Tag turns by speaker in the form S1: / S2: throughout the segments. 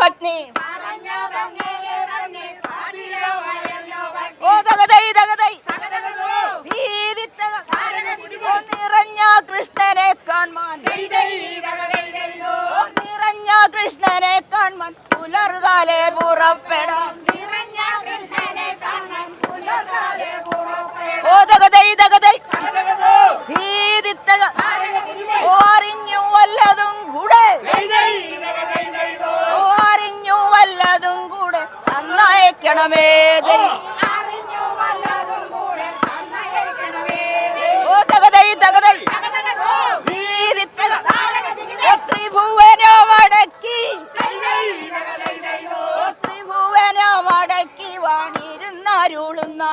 S1: പത്നി ഓ തകതൈ തകതൈ നിറഞ്ഞ കൃഷ്ണനെ കാൺമാൻ നിറഞ്ഞ കൃഷ്ണനെ കാൺമാൻ പുലർകാലെ പുറപ്പെടാം ഓ തകതൈ തകതൈ ഭീതിത്തക ഓ അറിഞ്ഞു വല്ലതും കൂടെ ഓ അറിഞ്ഞു വല്ലതും കൂടെ നന്നയക്കണമേ ഓ തകതൈ തകതൈ ഭീതിത്തക ത്രിഭുവനമടക്കി ത്രിഭുവനമടക്കി വാണിരുന്നരുളുന്ന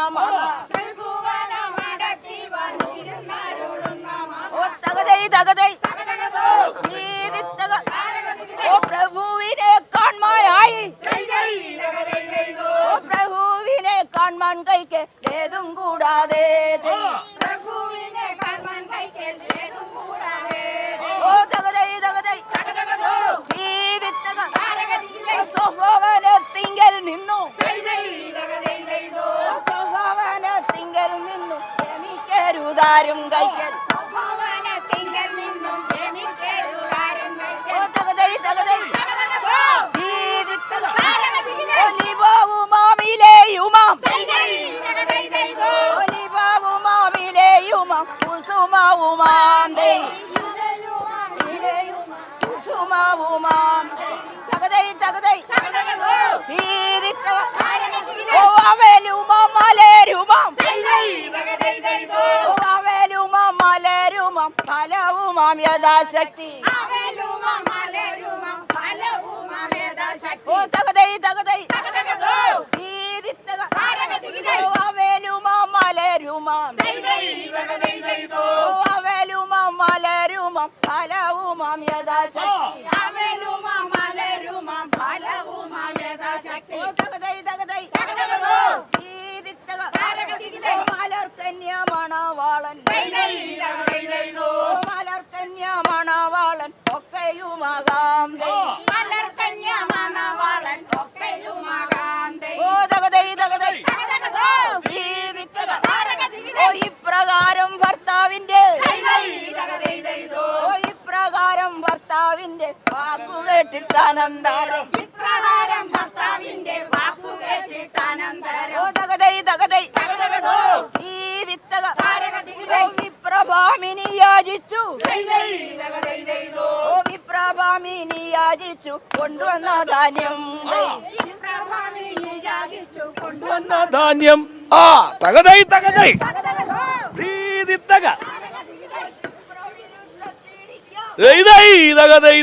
S1: ഓ പ്രഭുവിനെ കാൺമാനായി ഓ പ്രഭുവിനെ കാൺമാൻ കൈക്ക് ഏതും കൂടാതെ ഓ തകതൈ തകതൈ സ്വഭാവനത്തിങ്കൽ നിന്നു സ്വഭാവനത്തിങ്കൽ നിന്നു രമിക്കരുതാരും കൈക്കൽ ഫലവുമാം യഥാശക്തി ഓ തകതൈ തകതൈ അവലുമാം മലരുമാം അവലുമാം മലരുമാം ഫലവുമാം യഥാശക്തി തകതൈ തകതൈ മലർക്കന്യമണവാളൻ മലർക്കന്യമണവാളൻ ഒക്കെയുമാകാം ഓ തകതൈ തകതൈ ഓ ഇപ്രകാരം ഭർത്താവിന്റെ ഓ ഇപ്രകാരം ഭർത്താവിന്റെ വാക്കു കേട്ടിട്ടാനന്ദാരം ഓ തകതൈ തകതൈ വിപ്രഭാമിനി യാചിച്ചു ഓ വിപ്രഭാമിനി യാചിച്ചു കൊണ്ടുവന്ന ധാന്യം
S2: ധാന്യം ആ തകതൈ തകതൈ ധീതിത്തക തകതൈ തകതൈ